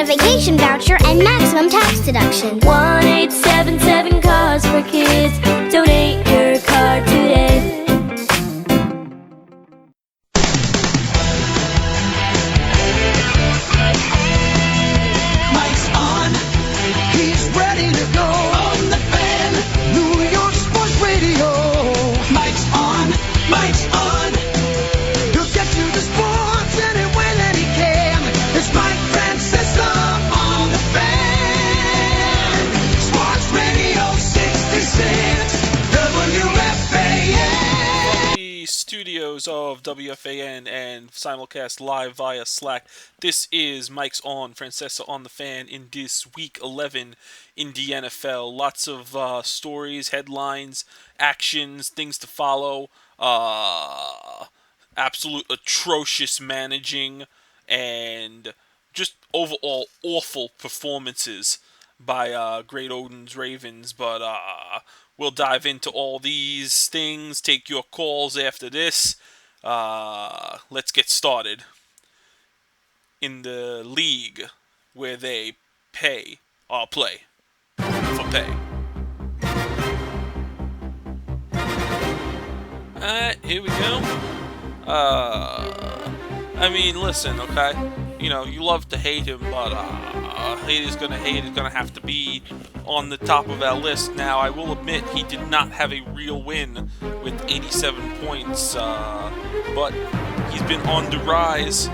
vacation voucher and maximum tax deduction. 1-877 Cars for Kids. Donate your car today. Mike's on. He's ready to go. On the Fan. New York Sports Radio. Mike's on. Mike's on. He'll get you the sports any way that he can. It's Mike Francesa on the Fan. Sports Radio 66. WFAN. The studios of WFAN and simulcast live via Slack. This is Mike's on, Francesa on the Fan in this Week 11 in the NFL. Lots of stories, headlines, actions, things to follow. Absolute atrocious managing and just overall awful performances by Great Odin's Ravens. But we'll dive into all these things, take your calls after this. Let's get started. In the league where they play for pay. Alright, here we go. I mean, listen, okay? You know, you love to hate him, but hate is gonna have to be on the top of our list. Now, I will admit he did not have a real win with 87 points, but he's been on the rise,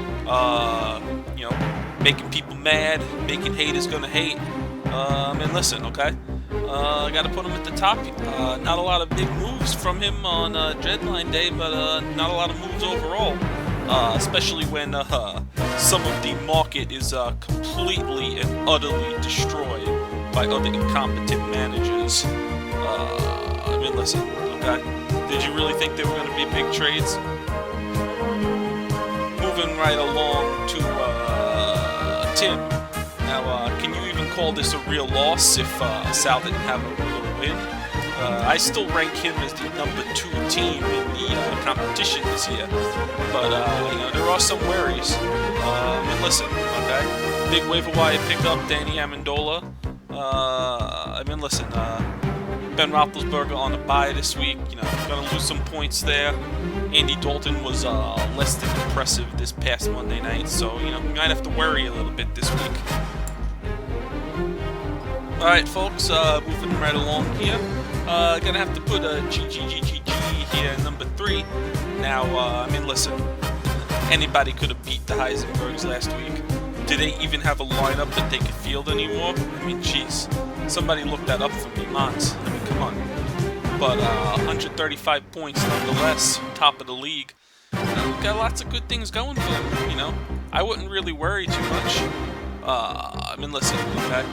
you know, making people mad, making haters gonna hate. And listen, okay? I gotta put him at the top. Not a lot of big moves from him on deadline day, but not a lot of moves overall. Especially when some of the market is completely and utterly destroyed by other incompetent managers. I mean, listen, okay? Did you really think there were going to be big trades? Moving right along to Tim. Now, can you even call this a real loss if Sal didn't have a real win? I still rank him as the number 2 team in the competition this year, but you know, there are some worries. And listen, okay, big waiver wire pickup, Danny Amendola. I mean, listen, Ben Roethlisberger on a bye this week. You know, gonna lose some points there. Andy Dalton was less than impressive this past Monday night, so you know, we might have to worry a little bit this week. All right, folks, moving right along here. Gonna have to put a GGGGG here, number 3. Now, I mean, listen, anybody could have beat the Heisenbergs last week. Do they even have a lineup that they could field anymore? I mean, jeez, somebody look that up for me, Mons. I mean, come on. But 135 points nonetheless, top of the league. Got lots of good things going for him, you know. I wouldn't really worry too much. I mean, listen, okay.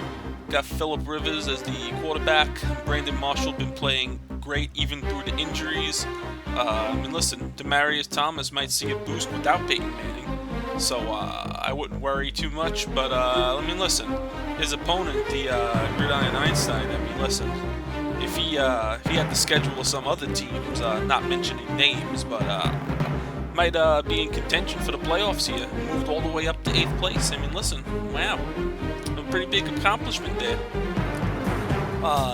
Got Phillip Rivers as the quarterback. Brandon Marshall been playing great even through the injuries. I mean, listen, Demaryius Thomas might see a boost without Peyton Manning, so I wouldn't worry too much. But I mean, listen, his opponent, the Gridiron Einstein. I mean, listen, if he had the schedule of some other teams, not mentioning names, but might be in contention for the playoffs here. Moved all the way up to 8th place. I mean, listen, wow. Pretty big accomplishment there.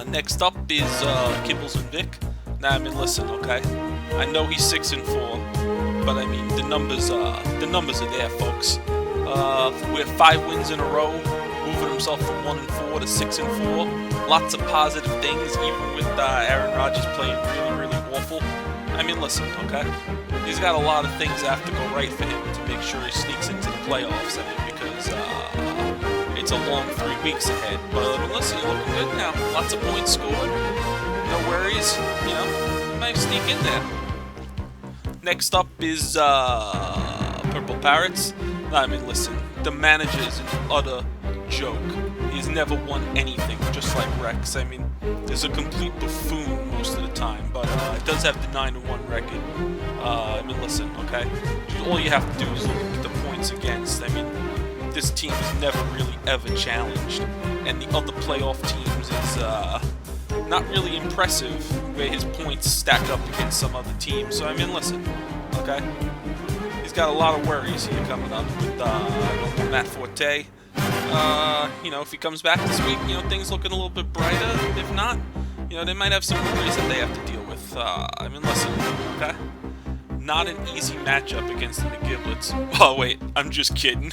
Next up is Kibbles and Vic. Now, I mean, listen, okay. I know he's 6-4, but I mean the numbers are there, folks. With 5 wins in a row, moving himself from 1-4 to 6-4. Lots of positive things, even with Aaron Rodgers playing really, really awful. I mean, listen, okay. He's got a lot of things that have to go right for him to make sure he sneaks into the playoffs. I mean, because it's a long 3 weeks ahead, but listen, you're looking good now. Lots of points scored. No worries. You know, you might sneak in there. Next up is Purple Parrots. I mean, listen, the manager is an utter joke. He's never won anything, just like Rex. I mean, there's a complete buffoon most of the time, but it does have the 9-1 record. I mean, listen, okay? All you have to do is look at the points against. I mean, this team is never really ever challenged, and the other playoff teams is not really impressive where his points stack up against some other teams. So I mean, listen, okay, he's got a lot of worries here coming up with Matt Forte. If he comes back this week, things looking a little bit brighter. If not, they might have some worries that they have to deal with. Listen, okay? Not an easy matchup against the Giblets. Oh, wait, I'm just kidding.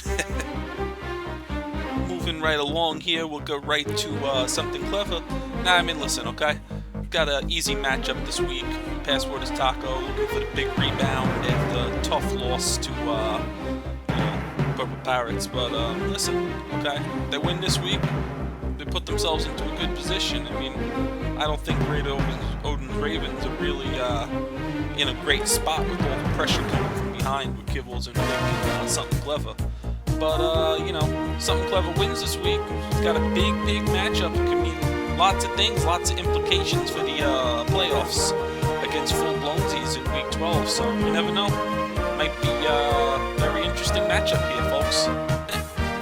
Moving right along here, we'll go right to something clever. Listen, okay? We've got an easy matchup this week. Password is Taco, looking for the big rebound after a tough loss to Purple Pirates. But listen, okay? They win this week. They put themselves into a good position. I don't think Great Odin's Ravens are really in a great spot with all the pressure coming from behind with Kibbles and Vic and something clever. But, something clever wins this week. It's got a big matchup. It can mean lots of things, lots of implications for the playoffs against full-blown teams in Week 12. So, you never know. Might be a very interesting matchup here, folks.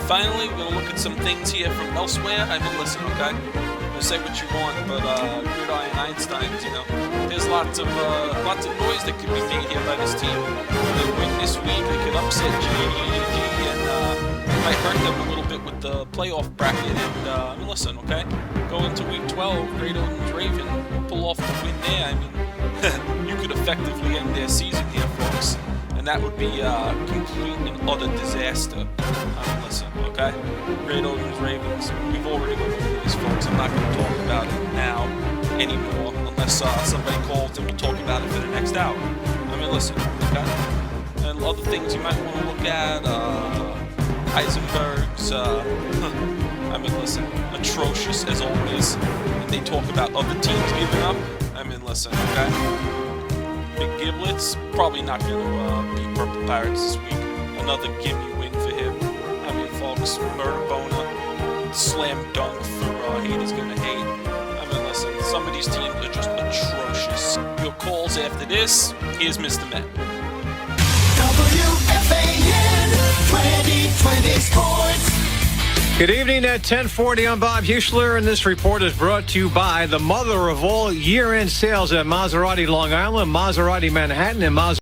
Finally, we're going to look at some things here from elsewhere. Listen, okay? Say what you want, but Gridiron Einsteins, there's lots of noise that could be made here by this team. If they win this week, they could upset UGHK, and might hurt them a little bit with the playoff bracket. And listen, okay, go into Week 12, Great Odin's Raven, pull off the win there. You could effectively end their season here, folks, and that would be a complete and utter disaster. Listen, okay, Great Odin's Ravens, we've already went through this, folks. I'm not going to talk about it now anymore unless somebody calls and we'll talk about it for the next hour. Listen, okay? And other things you might want to look at, Heisenberg's, listen, atrocious as always. And they talk about other teams giving up. Listen, okay? Big Giblets, probably not going to beat Purple Pirates this week. Another gimme win for him. Folks, Murder Boner, slam dunk for haters gonna hate. Listen, some of these teams are just atrocious. Your calls after this, here's Mr. Met. WFAN 2020 Sports. Good evening at 10:40. I'm Bob Huschler, and this report is brought to you by the mother of all year-end sales at Maserati Long Island, Maserati Manhattan, and Maserati